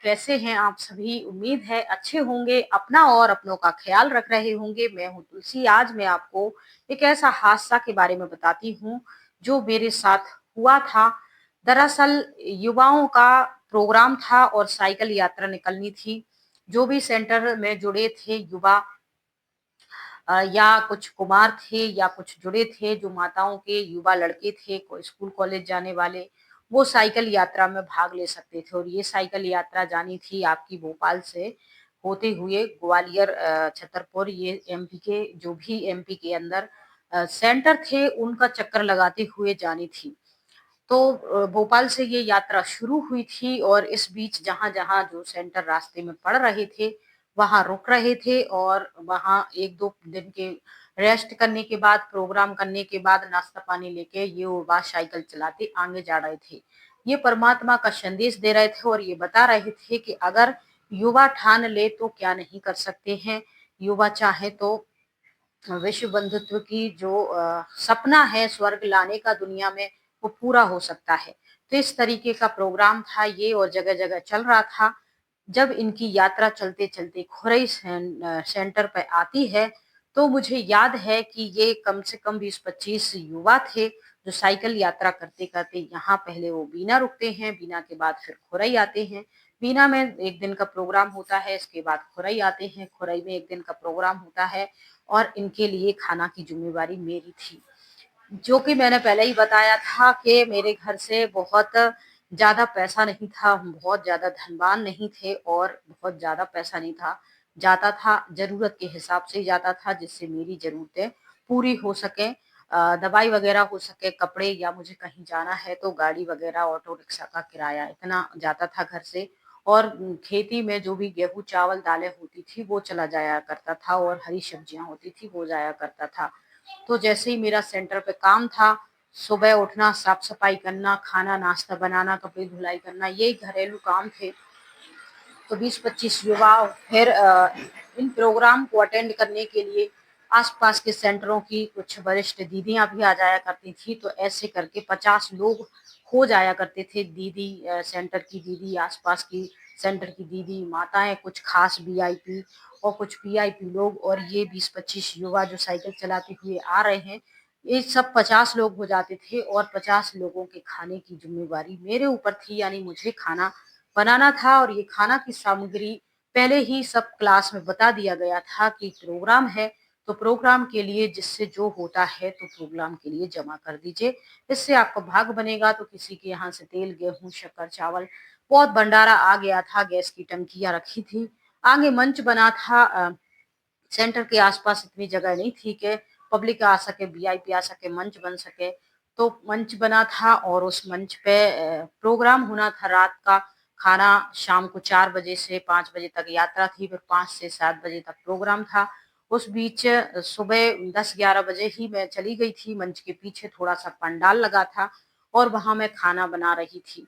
कैसे हैं आप सभी? उम्मीद है अच्छे होंगे, अपना और अपनों का ख़्याल रख रहे होंगे। मैं हूँ तुलसी, आज मैं आपको एक ऐसा हादसा के बारे में बताती हूँ, जो मेरे साथ हुआ था। दरअसल युवाओं का प्रोग्राम था और साइकिल यात्रा निकलनी थी। जो भी सेंटर में जुड़े थे युवा या कुछ कुमार थे या कुछ जुड़े थे, जो माताओं के युवा लड़के थे, को स्कूल कॉलेज जाने वाले, वो साइकिल यात्रा में भाग ले सकते थे और ये साइकिल यात्रा जानी थी आपकी भोपाल से होते हुए ग्वालियर, छतरपुर, ये एमपी के जो भी एमपी के अंदर सेंटर थे, उनका चक्कर लगाते हुए जानी थी। तो भोपाल से ये यात्रा शुरू हुई थी और इस बीच जहाँ-जहाँ जो सेंटर रास्ते में पड़ रहे थे, वहाँ रुक रहे थे और वहाँ 1-2 दिन के रेस्ट करने के बाद, प्रोग्राम करने के बाद, नाश्ता पानी लेके ये युवा साइकिल चलाते आगे जा रहे थे। ये परमात्मा का संदेश दे रहे थे और ये बता रहे थे कि अगर युवा ठान ले तो क्या नहीं कर सकते हैं। युवा चाहे तो विश्व बंधुत्व की जो सपना है स्वर्ग लाने का दुनिया में, वो पूरा हो सकता है। तो इस तरीके का प्रोग्राम था ये और जगह-जगह चल रहा था। जब इनकी यात्रा चलते-चलते खुरई सेंटर पे आती है, तो मुझे याद है कि ये कम से कम 20-25 युवा थे, जो साइकिल यात्रा करते-करते यहाँ पहले वो बीना रुकते हैं, बीना के बाद फिर खुरई आते हैं। बीना में 1 दिन का प्रोग्राम होता है, इसके बाद खुरई आते हैं, खुरई में 1 दिन का प्रोग्राम होता है और इनके लिए खाना की ज़िम्मेवारी मेरी थी। जो कि मैंने पहले ही बताया था कि मेरे घर से बहुत ज़्यादा पैसा नहीं था, हम बहुत ज़्यादा धनवान नहीं थे और बहुत ज़्यादा पैसा नहीं था। जाता था ज़रूरत के हिसाब से ही जाता था जिससे मेरी ज़रूरतें पूरी हो सकें। दवाई वग़ैरह हो सके, कपड़े या मुझे कहीं जाना है तो गाड़ी वग़ैरह, ऑटो रिक्शा का किराया इतना जाता था घर से और खेती में जो भी गेहूँ, चावल, दालें होती थी वो चला जाया करता था और हरी सब्जियाँ होती थी वो जाया करता था। तो जैसे ही मेरा सेंटर पे काम था, सुबह उठना, साफ-सफाई करना, खाना, नाश्ता बनाना, कपड़े धुलाई करना, यही घरेलू काम थे। तो 20-25 युवा फिर इन प्रोग्राम को अटेंड करने के लिए आस-पास के सेंटरों की कुछ वरिष्ठ दीदियाँ भी आ जाया करती थी, तो ऐसे करके 50 लोग हो जाया करते थे। दीदी सेंटर की दीदी, आस-पास की सेंटर की दीदी, माताएँ, कुछ खास वीआईपी और कुछ वीआईपी लोग और ये 20-25 युवा जो साइकिल चलाते हुए आ रहे हैं, ये सब 50 लोग हो जाते थे और 50 लोगों के खाने की ज़िम्मेवारी मेरे ऊपर थी, यानी मुझे खाना बनाना था और ये खाना की सामग्री पहले ही सब क्लास में बता दिया गया था कि प्रोग्राम है, तो प्रोग्राम के लिए जिससे जो होता है तो प्रोग्राम के लिए जमा कर दीजिए। इससे आपका भाग बनेगा। तो किसी के यहाँ से तेल, गेहूँ, शक्कर, चावल बहुत भंडारा आ गया था, गैस की टंकियाँ रखी थी। आगे मंच बना था, सेंटर के आस-पास इतनी जगह नहीं थी कि पब्लिक आ सके, वीआईपी आ सके, मंच बन सके। तो मंच बना था और उस मंच पे प्रोग्राम होना था रात का। खाना शाम को 4 बजे से 5 बजे तक यात्रा थी, फिर 5 से 7 बजे तक प्रोग्राम था। उस बीच सुबह 10-11 बजे ही मैं चली गई थी, मंच के पीछे थोड़ा-सा पंडाल लगा था और वहाँ मैं खाना बना रही थी।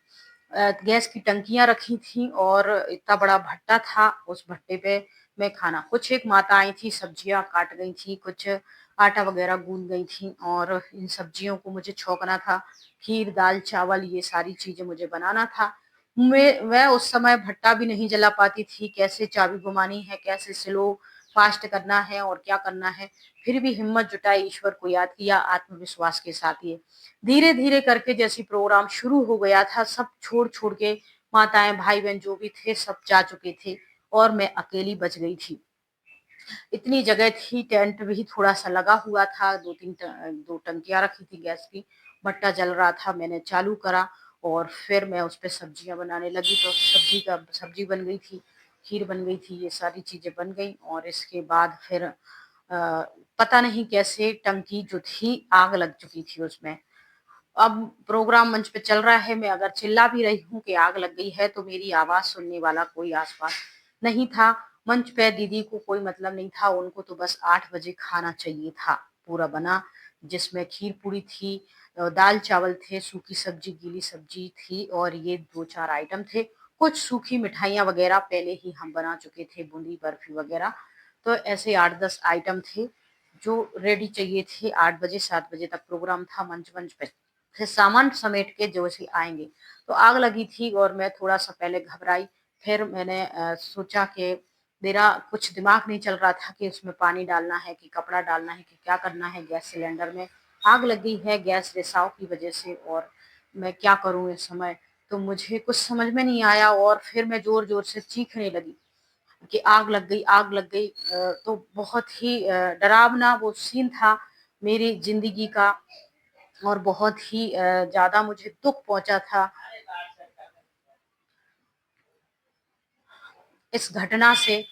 गैस की टंकियाँ रखी थीं और इतना बड़ा भट्टा था, उस भट्टे पे मैं खाना, कुछ एक माताएँ थीं, सब्जियाँ काट गई थीं, कुछ आटा वगैरह गूँथ गई थीं और इन सब्जियों को मुझे छौंकना था। खीर, दाल, चावल ये सारी चीज़ें मुझे बनाना था। मैं उस समय भट्टा भी नहीं जला पाती थी, कैसे चाबी घुमानी है, कैसे स्लो फास्ट करना है और क्या करना है। फिर भी हिम्मत जुटाई, ईश्वर को याद किया, आत्मविश्वास के साथ ये धीरे-धीरे करके जैसे प्रोग्राम शुरू हो गया था, सब छोड़-छोड़ के माताएँ, भाई-बहन जो भी थे सब जा चुके थे और मैं अकेली बच गई थी। इतनी जगह थी, टेंट भी थोड़ा-सा लगा हुआ था, 2 टंकियाँ रखी थी गैस की, भट्टा जल रहा था, मैंने चालू करा और फिर मैं उस पे सब्जियाँ बनाने लगी, तो सब्जी बन गई थी, खीर बन गई थी, ये सारी चीज़ें बन गईं और इसके बाद फिर पता नहीं कैसे टंकी जो थी, आग लग चुकी थी उसमें। अब प्रोग्राम मंच पे चल रहा है, मैं अगर चिल्ला भी रही हूँ कि आग लग गई है, तो मेरी आवाज़ सुनने वाला कोई आस-पास नहीं था। मंच पे दीदी को कोई मतलब नहीं था, उनको तो बस 8 बजे खाना चाहिए था, पूरा बना, जिसमें खीर-पूड़ी थी, दाल-चावल थे, सूखी सब्जी, गीली सब्जी थी और ये 2-4 आइटम थे। कुछ सूखी मिठाइयाँ वगैरह पहले ही हम बना चुके थे, बूंदी, बर्फी वगैरह। तो ऐसे 8-10 आइटम थे, जो रेडी चाहिए थे। 8 बजे, 7 बजे तक प्रोग्राम था, मंच पे फिर सामान समेट के जो सी आएँगे। तो आग लगी थी और मैं थोड़ा-सा पहले घबराई, फिर मैंने सोचा कि मेरा कुछ दिमाग नहीं चल रहा था कि उसमें पानी डालना है कि कपड़ा डालना है कि क्या करना है। गैस सिलेंडर में आग लगी है गैस रिसाव की वजह से, और मैं क्या करूँ इस समय? तो मुझे कुछ समझ में नहीं आया और फिर मैं ज़ोर-ज़ोर से चीखने लगी कि आग लग गई, आग लग गई। तो बहुत ही डरावना वो सीन था मेरी ज़िंदगी का, और बहुत ही ज़्यादा मुझे दुःख पहुँचा था इस घटना से।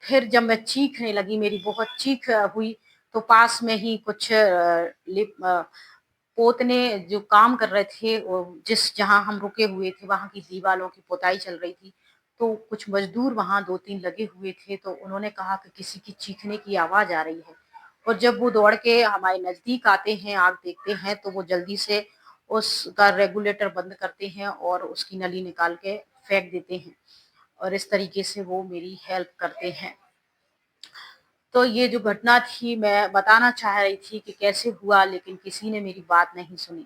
फिर जब मैं चीखने लगी, मेरी बहुत चीख हुई, तो पास में ही कुछ पोतने जो काम कर रहे थे, जिस जहाँ हम रुके हुए थे वहाँ की दीवारों की पुताई चल रही थी। तो कुछ मजदूर वहाँ 2-3 लगे हुए थे, तो उन्होंने कहा कि किसी की चीखने की आवाज़ आ रही है। और जब वो दौड़ के हमारे नज़दीक आते हैं, आग देखते हैं, तो वो जल्दी से उसका रेगुलेटर बंद करते हैं और उसकी नली निकाल के फेंक देते हैं, और इस तरीके से वो मेरी हेल्प करते हैं। तो ये जो घटना थी मैं बताना चाह रही थी कि कैसे हुआ, लेकिन किसी ने मेरी बात नहीं सुनी।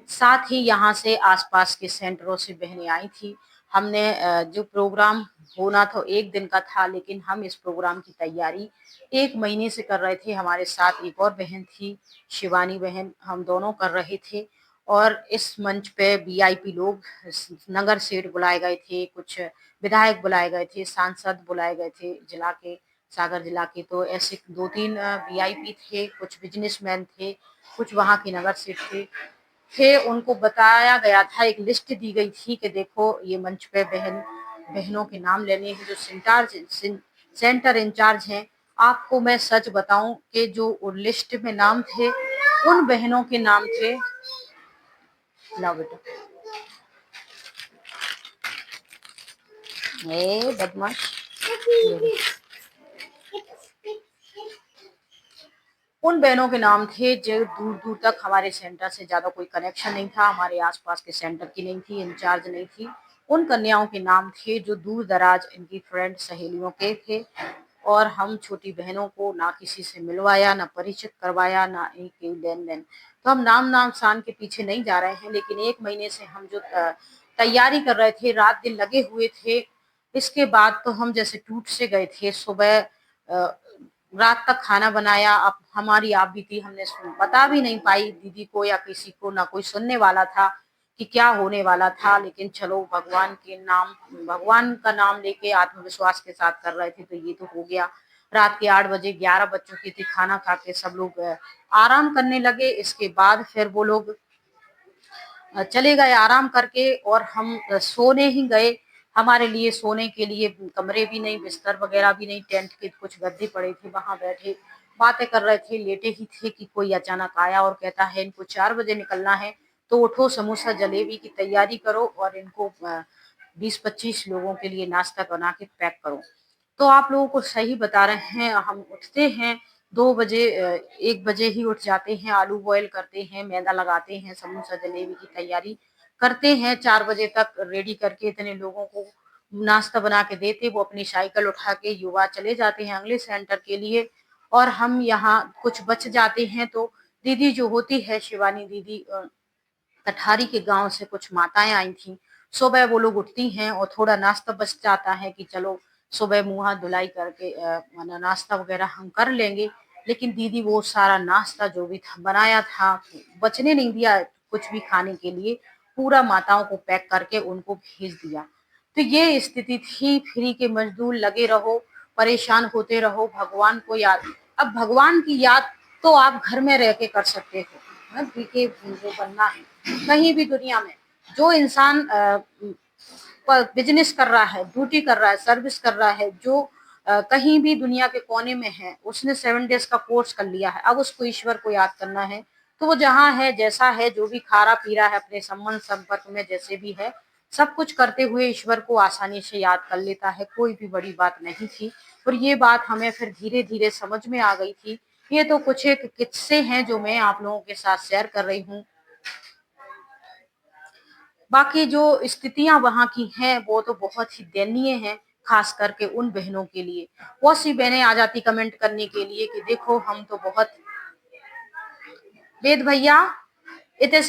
साथ ही यहाँ से आस-पास के सेंटरों से बहनें आई थी। हमने जो प्रोग्राम होना तो 1 दिन का था, लेकिन हम इस प्रोग्राम की तैयारी 1 महीने से कर रहे थे। हमारे साथ एक और बहन थी, शिवानी बहन, हम दोनों कर रहे थे। और इस मंच पे वीआईपी लोग, नगर सेठ बुलाए गए थे, कुछ विधायक बुलाए गए थे, सांसद बुलाए गए थे जिला के, सागर जिला के। तो ऐसे 2-3 वीआईपी थे, कुछ बिजनेसमैन थे, कुछ वहाँ के नगर सेठ थे। उनको बताया गया था, एक लिस्ट दी गई थी कि देखो ये मंच पे बहनों के नाम लेने हैं जो सेंटर इंचार्ज हैं। आपको मैं सच बताऊं कि जो लिस्ट में नाम थे उन बहनों के नाम थे। लाओ बेटा, ए बदमाश, उन बहनों के नाम थे जो दूर-दूर तक हमारे सेंटर से ज़्यादा कोई कनेक्शन नहीं था, हमारे आस-पास के सेंटर की नहीं थी, इंचार्ज नहीं थी। उन कन्याओं के नाम थे जो दूर-दराज इनकी फ्रेंड सहेलियों के थे, और हम छोटी बहनों को ना किसी से मिलवाया, ना परिचित करवाया, ना एक लेन-देन। तो हम नाम-शान के पीछे नहीं जा रहे हैं, लेकिन 1 महीने से हम जो तैयारी कर रहे थे, रात-दिन लगे हुए थे। इसके बाद तो हम जैसे टूट से गए थे। सुबह रात तक खाना बनाया, अब हमारी आप बीती हमने बता भी नहीं पाई दीदी को या किसी को, ना कोई सुनने वाला था कि क्या होने वाला था। लेकिन चलो भगवान का नाम लेके आत्मविश्वास के साथ कर रहे थे, तो ये तो हो गया। रात के 8 बजे 11 बज चुकी थी, खाना खा के सब लोग आराम करने लगे। इसके बाद फिर वो लोग चले गए आराम करके, और हम सोने ही गए। हमारे लिए सोने के लिए कमरे भी नहीं, बिस्तर वगैरह भी नहीं, टेंट के कुछ गद्दे पड़े थे, वहां बैठे बातें कर रहे थे, लेटे ही थे कि कोई अचानक आया और कहता है इनको 4 बजे निकलना है, तो उठो समोसा जलेबी की तैयारी करो और इनको 20-25 लोगों के लिए नाश्ता बना के पैक करो। तो आप लोगों को सही बता रहे हैं, हम उठते हैं 2 बजे, 1 बजे ही उठ जाते हैं, आलू बॉयल करते हैं, मैदा लगाते हैं, समोसा जलेबी की तैयारी करते हैं, 4 बजे तक रेडी करके इतने लोगों को नाश्ता बना के देते, वो अपनी साइकिल उठा के युवा चले जाते हैं अगले सेंटर के लिए, और हम यहाँ कुछ बच जाते हैं। तो दीदी जो होती है शिवानी दीदी, कठारी के गांव से कुछ माताएं आई थी। सुबह वो लोग उठती हैं और थोड़ा नाश्ता बच जाता है कि चलो सुबह मुंह हाथ धुलाई करके नाश्ता वगैरह हम कर लेंगे। लेकिन दीदी वो सारा नाश्ता जो भी था बनाया था, बचने नहीं दिया कुछ भी खाने के लिए, पूरा माताओं को पैक करके उनको भेज दिया। तो ये स्थिति थी। फ्री के मजदूर लगे रहो, परेशान होते रहो, भगवान को याद। अब भगवान की याद तो आप घर में रह के कर सकते हो, है फ्री जो बनना है कहीं भी दुनिया में। जो इंसान बिजनेस कर रहा है, ड्यूटी कर रहा है, सर्विस कर रहा है, जो कहीं भी दुनिया के कोने में है, उसने 7 डेज का कोर्स कर लिया है, अब उसको ईश्वर को याद करना है, तो वो जहाँ है, जैसा है, जो भी खा रहा पी रहा है, अपने संबंध संपर्क में जैसे भी है, सब कुछ करते हुए ईश्वर को आसानी से याद कर लेता है। कोई भी बड़ी बात नहीं थी। और ये बात हमें फिर धीरे धीरे समझ में आ गई थी। ये तो कुछ एक किस्से हैं जो मैं आप लोगों के साथ शेयर कर रही हूँ। बाकी जो स्थितियां वहां की हैं वो तो बहुत ही दयनीय हैं, खास करके उन बहनों के लिए। बहुत सी बहनें आ जाती कमेंट करने के लिए कि देखो हम तो बहुत, वेद भैया इतने